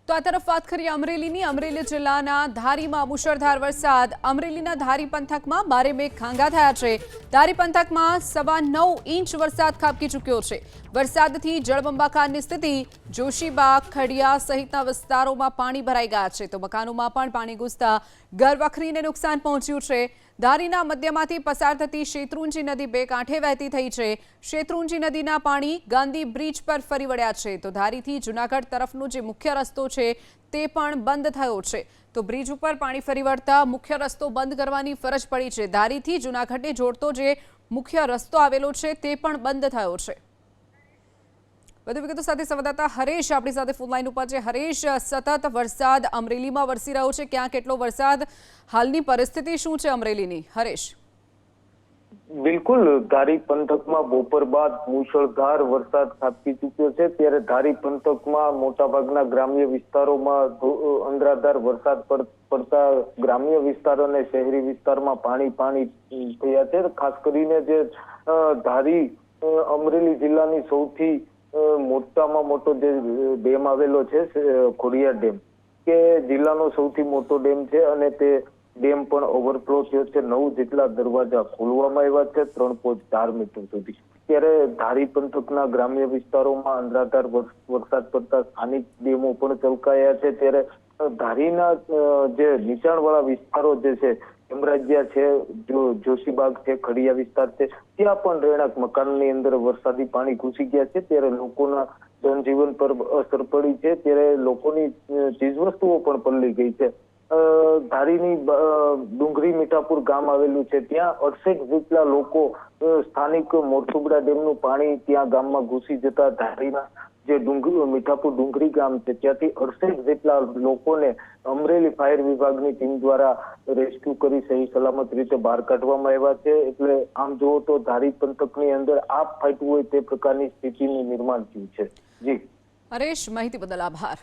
તો આ તરફ વાત કરીએ અમરેલીની। અમરેલી જિલ્લાના ધારીમાં મુશળધાર વરસાદ। અમરેલીના ધારી પંથકમાં ભારે મેઘખાંગા થયા છે। ધારી પંથકમાં 9.25 ઇંચ વરસાદ ખાબકી ચૂક્યો છે। વરસાદથી જળબંબાકારની સ્થિતિ। જોશીબાગ, ખડિયા સહિતના વિસ્તારોમાં પાણી ભરાઈ ગયા છે તો મકાનોમાં પણ પાણી ઘૂસતા ઘરવખરીને નુકસાન પહોંચ્યું છે। ધારીના મધ્યમાંથી પસાર થતી શેત્રુંજી નદી બે કાંઠે વહેતી થઈ છે। શેત્રુંજી નદીના પાણી ગાંધી બ્રિજ પર ફરી વળ્યા છે તો ધારીથી જૂનાગઢ તરફનો જે મુખ્ય રસ્તો છે તે પણ બંધ થયો છે। તો બ્રિજ ઉપર પાણી ફરી વળતા મુખ્ય રસ્તો બંધ કરવાની ફરજ પડી છે। ધારીથી જૂનાગઢને જોડતો જે મુખ્ય રસ્તો આવેલો છે તે પણ બંધ થયો છે। વધુ વિગતો સાથે સંવાદદાતા હરેશ આપણી સાથે ફોન લાઈન ઉપર છે। હરેશ, સતત વરસાદ અમરેલીમાં વરસી રહ્યો છે, ક્યાં કેટલો વરસાદ, હાલની પરિસ્થિતિ શું છે અમરેલીની? હરેશ, બિલકુલ, ધારી પંથકમાં બપોર બાદ મુશળધાર વરસાદ ખાબકી ચૂક્યો છે। ત્યારે ધારી પંથકમાં મોટાભાગના ગ્રામ્ય વિસ્તારોમાં અંધરાધાર વરસાદ પડતા ગ્રામ્ય વિસ્તાર અને શહેરી વિસ્તારમાં પાણી થયા છે। ખાસ કરીને જે ધારી અમરેલી જિલ્લાની સૌથી મોટામાં મોટો જે ડેમ આવેલો છે ખોડિયાર ડેમ, કે જિલ્લાનો સૌથી મોટો ડેમ છે અને તે ડેમ પણ ઓવરફ્લો થયો છે। 9 જેટલા દરવાજા ખોલવામાં આવ્યા છે 3.4 મીટર સુધી। ત્યારે ધારી પંથકના ગ્રામ્ય વિસ્તારોમાં અંધરાધાર વરસાદ પડતા સ્થાનિક ડેમો પણ છલકાયા છે। ત્યારે ધારીના જે નીચાણવાળા વિસ્તારો જે છે, હેમરાજ્યા છે, જોશીબાગ છે, ખડિયા વિસ્તાર છે, ત્યાં પણ રહેણાંક મકાનની અંદર વરસાદી પાણી ઘૂસી ગયા છે। ત્યારે લોકોના જનજીવન પર અસર પડી છે। ત્યારે લોકોની ચીજવસ્તુઓ પણ પલળી ગઈ છે। ધારીની ડુંગરી મીઠાપુર ગામ આવેલું છે, ત્યાં 68 જેટલા લોકો સ્થાનિક મોરસુબડા ડેમનું પાણી ત્યાં ગામમાં ઘૂસી જતા ધારીના જે મીઠાપુર ડુંગરી ગામ છે ત્યાંથી 68 જેટલા લોકોને અમરેલી ફાયર વિભાગની ટીમ દ્વારા રેસ્ક્યુ કરી સહી સલામત રીતે બહાર કાઢવામાં આવ્યા છે। એટલે આમ જુઓ તો ધારી પંથકની અંદર આપ ફાટ્યું હોય તે પ્રકારની સ્થિતિનું નિર્માણ થયું છે। જી હરેશ, માહિતી બદલ આભાર।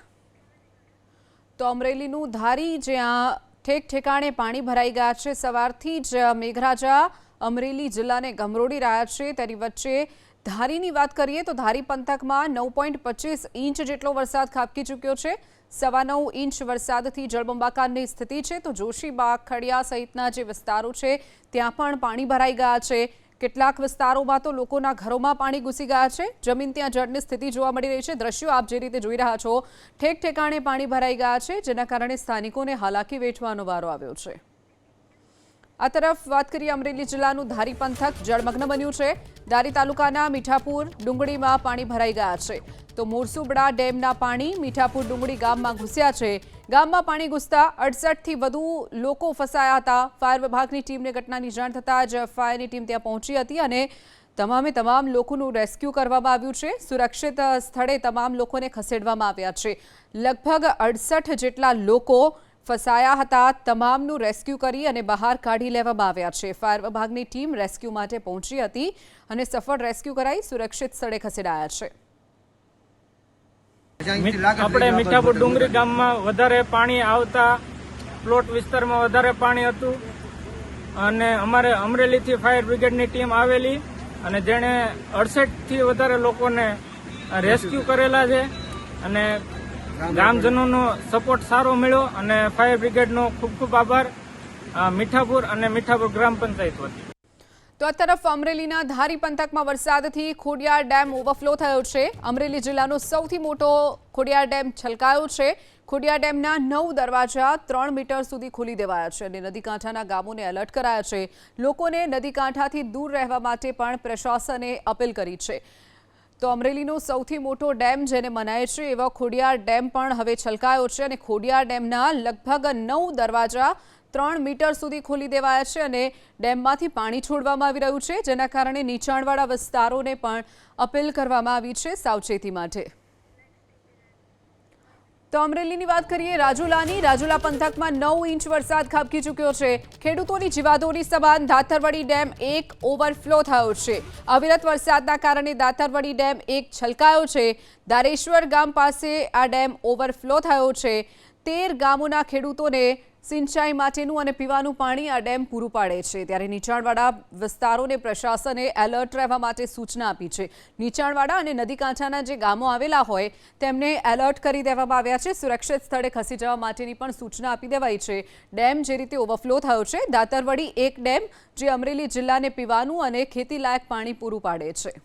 તો અમરેલીનું ધારી, જ્યાં ઠેક ઠેકાણે પાણી ભરાઈ ગયા છે। સવારથી જ મેઘરાજા અમરેલી જિલ્લાને ગમરોડી રહ્યા છે। તેની વચ્ચે ધારીની વાત કરીએ તો ધારી પંથકમાં 9.25 ઇંચ જેટલો વરસાદ ખાબકી ચૂક્યો છે। 9.25 ઇંચ વરસાદથી જળબંબાકારની સ્થિતિ છે તો જોશીબાગ, ખડિયા સહિતના જે વિસ્તારો છે ત્યાં પણ પાણી ભરાઈ ગયા છે। કેટલાક વિસ્તારોમાં તો લોકોના ઘરોમાં પાણી ઘૂસી ગયા છે। જમીન ત્યાં જળની સ્થિતિ જોવા મળી રહી છે। દ્રશ્યો આપ જે રીતે જોઈ રહ્યા છો, ઠેક ઠેકાણે પાણી ભરાઈ ગયા છે, જેના કારણે સ્થાનિકોને હાલાકી વેઠવાનો વારો આવ્યો છે। આ તરફ વાત કરીએ અમરેલી જિલ્લાનું ધારી પંથક જળમગ્ન બન્યું છે। ધારી તાલુકાના મીઠાપુર ડુંગળીમાં પાણી ભરાઈ ગયા છે તો મોરસુબડા ડેમના પાણી મીઠાપુર ડુંગળી ગામમાં ઘૂસ્યા છે। ગામમાં પાણી ઘૂસતા 68 થી વધુ લોકો ફસાયા હતા। ફાયર વિભાગની ટીમને ઘટનાની જાણ થતાં જ ફાયરની ટીમ ત્યાં પહોંચી હતી અને તમામ લોકોનું રેસ્ક્યુ કરવામાં આવ્યું છે। સુરક્ષિત સ્થળે તમામ લોકોને ખસેડવામાં આવ્યા છે। લગભગ 68 જેટલા લોકો ફસાયા હતા। તમામનું રેસ્ક્યુ કરી અને બહાર કાઢી લેવામાં આવ્યા છે। ફાયર વિભાગની ટીમ રેસ્ક્યુ માટે પહોંચી હતી અને સફળ રેસ્ક્યુ કરાઈ સુરક્ષિત સ્થળે ખસેડાયા છે। આપણે મીઠાપુર ડુંગરી ગામમાં વધારે પાણી આવતા પ્લોટ વિસ્તારમાં વધારે પાણી હતું અને અમારે અમરેલીથી ફાયર બ્રિગેડની ટીમ આવેલી અને જેણે 68 થી વધારે લોકોને રેસ્ક્યુ કરેલા છે અને ગ્રામજનોનો સપોર્ટ સારો મળ્યો અને ફાયર બ્રિગેડનો ખૂબ ખૂબ આભાર મીઠાપુર અને મીઠાપુર ગ્રામ પંચાયત વતી। તો આ તરફ અમરેલીના ધારી પંથકમાં વરસાદથી ખોડિયાર ડેમ ઓવરફ્લો થયો છે। અમરેલી જિલ્લાનો સૌથી મોટો ખોડિયાર ડેમ છલકાયો છે। ખોડિયાર ડેમના 9 દરવાજા 3 મીટર સુધી ખોલી દેવાયા છે અને નદીકાંઠાના ગામોને એલર્ટ કરાયા છે। લોકોને નદીકાંઠાથી દૂર રહેવા માટે પણ પ્રશાસને અપીલ કરી છે। તો અમરેલીનો સૌથી મોટો ડેમ જેને મનાય છે એવા ખોડિયાર ડેમ પણ હવે છલકાયો છે અને ખોડિયાર ડેમના લગભગ 9 દરવાજા 3 મીટર સુધી ખોલી દેવાયા છે અને ડેમમાંથી પાણી છોડવામાં આવી રહ્યું છે, જેના કારણે નીચાણવાળા વિસ્તારોને પણ અપીલ કરવામાં આવી છે સાવચેતી માટે। તો અમરેલીની વાત કરીએ રાજુલાની। રાજુલા પંથકમાં 9 ઇંચ વરસાદ ખાબકી ચૂક્યો છે। ખેડૂતોની જીવાદોરી સમાન દાતરવડી ડેમ 1 ઓવરફ્લો થયો છે। અવિરત વરસાદના કારણે દાતરવડી ડેમ 1 છલકાયો છે। દારેશ્વર ગામ પાસે આ ડેમ ઓવરફ્લો થયો છે। 13 ગામોના ખેડૂતોને સિંચાઈ માટેનું અને પીવાનું પાણી આ ડેમ પૂરું પાડે છે। ત્યારે નીચાણવાળા વિસ્તારોને પ્રશાસને એલર્ટ રહેવા માટે સૂચના આપી છે। નીચાણવાળા અને નદી કાંઠાના જે ગામો આવેલા હોય તેમને એલર્ટ કરી દેવામાં આવ્યા છે। સુરક્ષિત સ્થળે ખસી જવા માટેની પણ સૂચના આપી દેવાઈ છે। ડેમ જે રીતે ઓવરફ્લો થયો છે, દાતરવડી એક ડેમ જે અમરેલી જિલ્લાને પીવાનું અને ખેતીલાયક પાણી પૂરું પાડે છે।